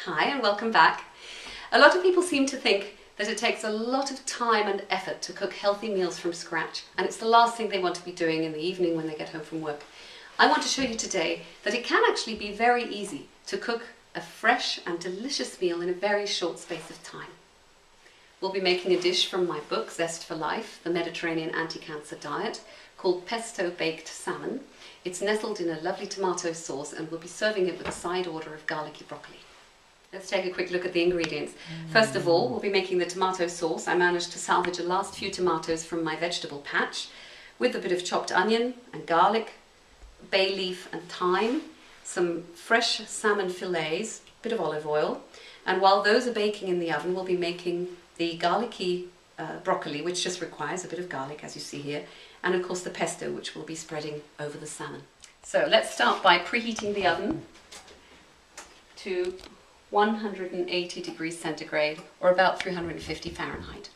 Hi and welcome back. A lot of people seem to think that it takes a lot of time and effort to cook healthy meals from scratch, and it's the last thing they want to be doing in the evening when they get home from work. I want to show you today that it can actually be very easy to cook a fresh and delicious meal in a very short space of time. We'll be making a dish from my book, Zest for Life, the Mediterranean Anti-Cancer Diet, called Pesto baked salmon. It's nestled in a lovely tomato sauce, and we'll be serving it with a side order of garlicky broccoli. Let's take a quick look at the ingredients. First of all, we'll be making the tomato sauce. I managed to salvage the last few tomatoes from my vegetable patch with a bit of chopped onion and garlic, bay leaf and thyme, some fresh salmon fillets, a bit of olive oil, and while those are baking in the oven, we'll be making the garlicky broccoli, which just requires a bit of garlic, as you see here, and of course the pesto, which we'll be spreading over the salmon. So let's start by preheating the oven to 180 degrees centigrade, or about 350 Fahrenheit.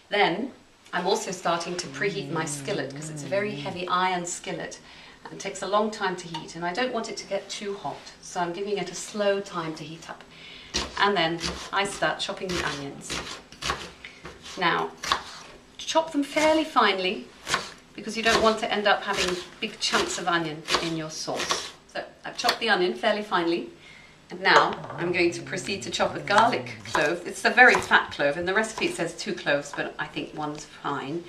Then I'm also starting to preheat my skillet, because it's a very heavy iron skillet and it takes a long time to heat, and I don't want it to get too hot, so I'm giving it a slow time to heat up. And then I start chopping the onions. Now, chop them fairly finely, because you don't want to end up having big chunks of onion in your sauce. So I've chopped the onion fairly finely, and now I'm going to proceed to chop a garlic clove. It's a very fat clove. In the recipe it says 2 cloves, but I think 1's fine.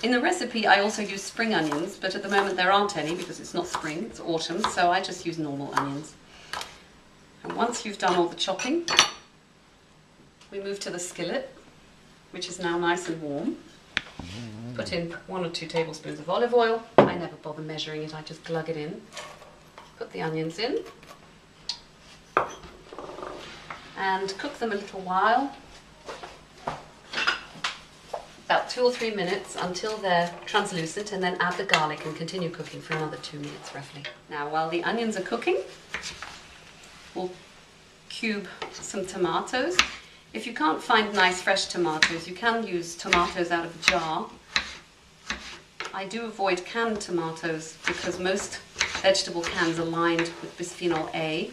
In the recipe I also use spring onions, but at the moment there aren't any because it's not spring, it's autumn, so I just use normal onions. And once you've done all the chopping, we move to the skillet, which is now nice and warm. Put in 1 or 2 tablespoons of olive oil. I never bother measuring it, I just glug it in. Put the onions in and cook them a little while, about 2 or 3 minutes, until they're translucent, and then add the garlic and continue cooking for another 2 minutes roughly. Now, while the onions are cooking, we'll cube some tomatoes. If you can't find nice fresh tomatoes, you can use tomatoes out of a jar. I do avoid canned tomatoes because most vegetable cans are lined with bisphenol A,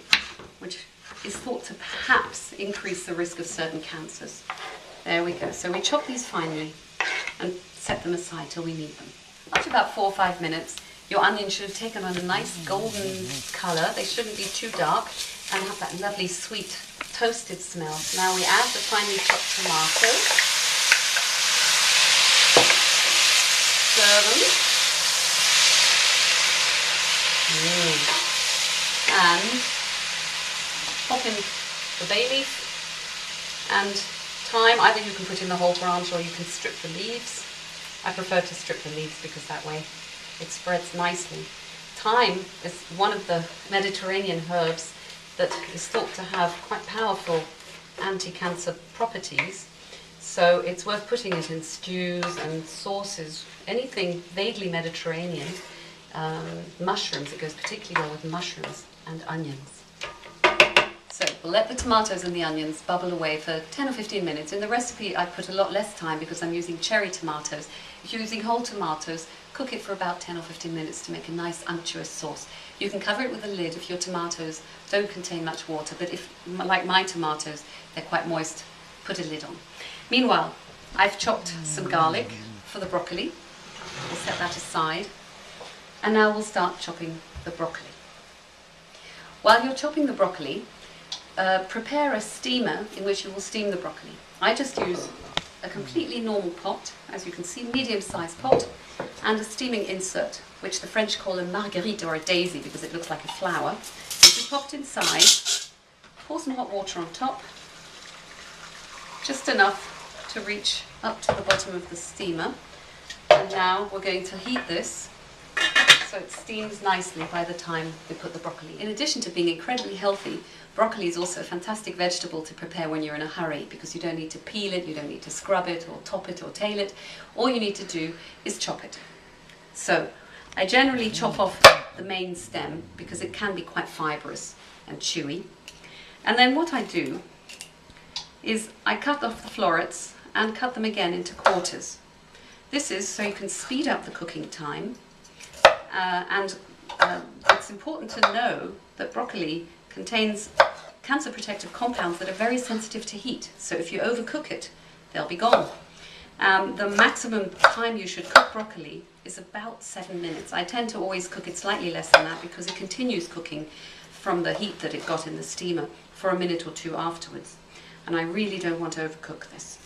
which is thought to perhaps increase the risk of certain cancers. There we go. So we chop these finely and set them aside till we need them. After about 4 or 5 minutes, your onions should have taken on a nice golden colour. They shouldn't be too dark and have that lovely sweet toasted smell. Now we add the finely chopped tomatoes. Stir them. And pop in the bay leaf and thyme. Either you can put in the whole branch or you can strip the leaves. I prefer to strip the leaves because that way it spreads nicely. Thyme is one of the Mediterranean herbs that is thought to have quite powerful anti-cancer properties, so it's worth putting it in stews and sauces, anything vaguely Mediterranean. Mushrooms, it goes particularly well with mushrooms and onions. So we'll let the tomatoes and the onions bubble away for 10 or 15 minutes. In the recipe I put a lot less time because I'm using cherry tomatoes. If you're using whole tomatoes, cook it for about 10 or 15 minutes to make a nice unctuous sauce. You can cover it with a lid if your tomatoes don't contain much water, but if, like my tomatoes, they're quite moist, put a lid on. Meanwhile, I've chopped some garlic for the broccoli. We'll set that aside. And now we'll start chopping the broccoli. While you're chopping the broccoli, prepare a steamer in which you will steam the broccoli. I just use a completely normal pot, as you can see, medium-sized pot, and a steaming insert, which the French call a marguerite or a daisy because it looks like a flower. This is popped inside. Pour some hot water on top, just enough to reach up to the bottom of the steamer. And now we're going to heat this so it steams nicely by the time we put the broccoli. In addition to being incredibly healthy, broccoli is also a fantastic vegetable to prepare when you're in a hurry, because you don't need to peel it, you don't need to scrub it or top it or tail it. All you need to do is chop it. So I generally chop off the main stem because it can be quite fibrous and chewy. And then what I do is I cut off the florets and cut them again into quarters. This is so you can speed up the cooking time and it's important to know that broccoli contains cancer protective compounds that are very sensitive to heat. So if you overcook it, they'll be gone. The maximum time you should cook broccoli is about 7 minutes. I tend to always cook it slightly less than that because it continues cooking from the heat that it got in the steamer for a minute or two afterwards. And I really don't want to overcook this.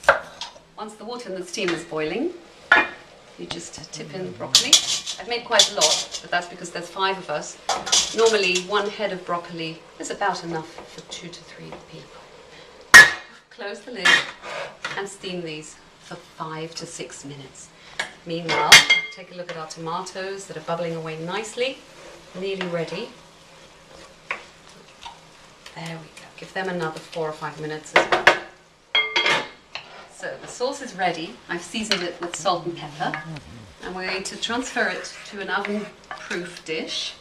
Once the water in the steamer is boiling, you just tip in the broccoli. I've made quite a lot, but that's because there's 5 of us. Normally 1 head of broccoli is about enough for 2 to 3 people. Close the lid and steam these for 5 to 6 minutes. Meanwhile, take a look at our tomatoes that are bubbling away nicely, nearly ready. There we go. Give them another 4 or 5 minutes as well. So the sauce is ready. I've seasoned it with salt and pepper, and we're going to transfer it to an oven-proof dish.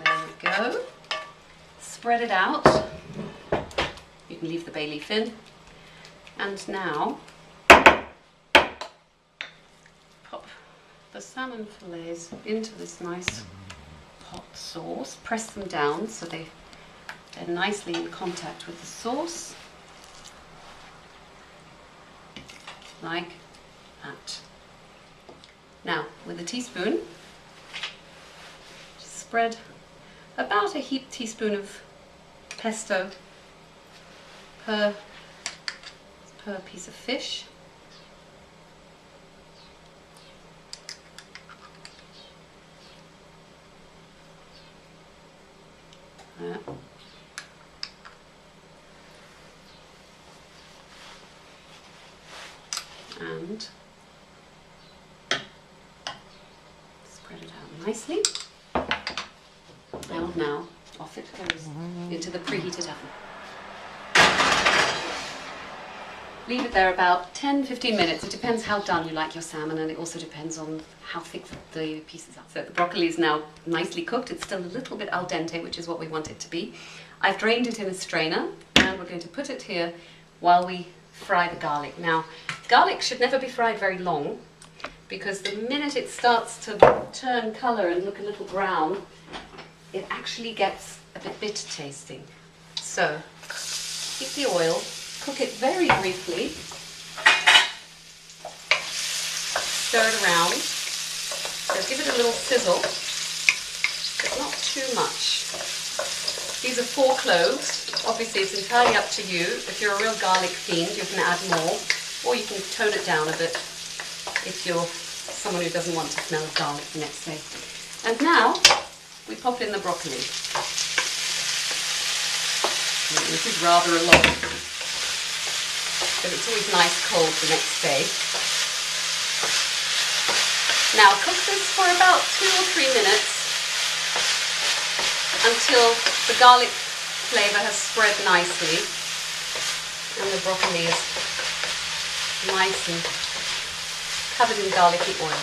There we go. Spread it out. You can leave the bay leaf in. And now, pop the salmon fillets into this nice hot sauce. Press them down so they're nicely in contact with the sauce. Like that. Now, with a teaspoon, just spread about a heaped teaspoon of pesto per piece of fish. And spread it out nicely. And now off it goes into the preheated oven. Leave it there about 10-15 minutes. It depends how done you like your salmon, and it also depends on how thick the pieces are. So the broccoli is now nicely cooked. It's still a little bit al dente, which is what we want it to be. I've drained it in a strainer, and we're going to put it here while we fry the garlic. Now, garlic should never be fried very long, because the minute it starts to turn colour and look a little brown, it actually gets a bit bitter tasting. So keep the oil. Cook it very briefly. Stir it around. So give it a little sizzle, but not too much. These are 4 cloves. Obviously, it's entirely up to you. If you're a real garlic fiend, you can add more, or you can tone it down a bit if you're someone who doesn't want to smell of garlic the next day. And now we pop in the broccoli. This is rather a lot, but it's always nice cold the next day. Now cook this for about 2 or 3 minutes until the garlic flavour has spread nicely and the broccoli is nice and covered in garlicky oil.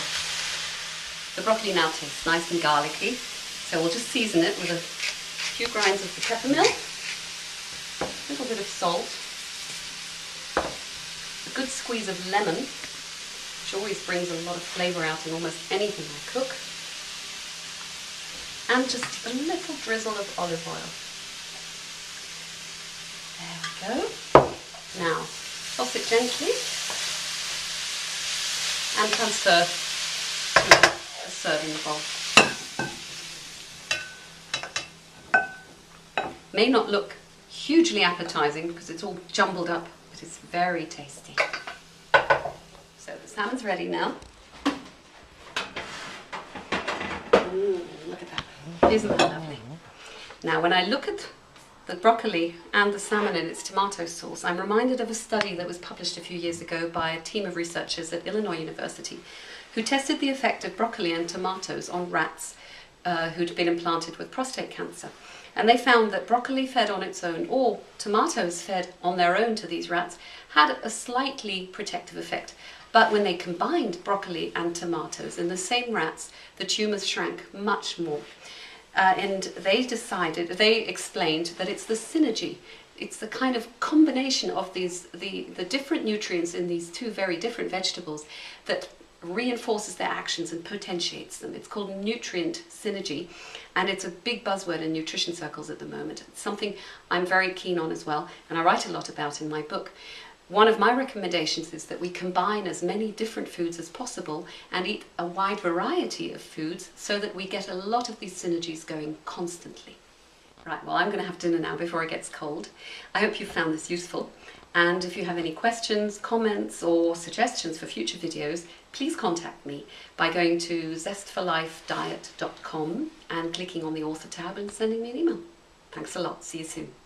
The broccoli now tastes nice and garlicky, so we'll just season it with a few grinds of the peppermint, a little bit of salt, a good squeeze of lemon, which always brings a lot of flavour out in almost anything I cook, and just a little drizzle of olive oil. There we go. Now, toss it gently and transfer to a serving bowl. May not look hugely appetizing because it's all jumbled up, but it's very tasty. So the salmon's ready now. Look at that. Isn't that lovely? Now when I look at the broccoli and the salmon in its tomato sauce, I'm reminded of a study that was published a few years ago by a team of researchers at Illinois University who tested the effect of broccoli and tomatoes on rats who'd been implanted with prostate cancer. And they found that broccoli fed on its own, or tomatoes fed on their own to these rats, had a slightly protective effect. But when they combined broccoli and tomatoes in the same rats, the tumours shrank much more. And they explained that it's the synergy, it's the kind of combination of the different nutrients in these two very different vegetables that reinforces their actions and potentiates them. It's called nutrient synergy, and it's a big buzzword in nutrition circles at the moment. It's something I'm very keen on as well, and I write a lot about in my book. One of my recommendations is that we combine as many different foods as possible and eat a wide variety of foods so that we get a lot of these synergies going constantly. Right, well, I'm going to have dinner now before it gets cold. I hope you found this useful. And if you have any questions, comments or suggestions for future videos, please contact me by going to zestforlifediet.com and clicking on the author tab and sending me an email. Thanks a lot. See you soon.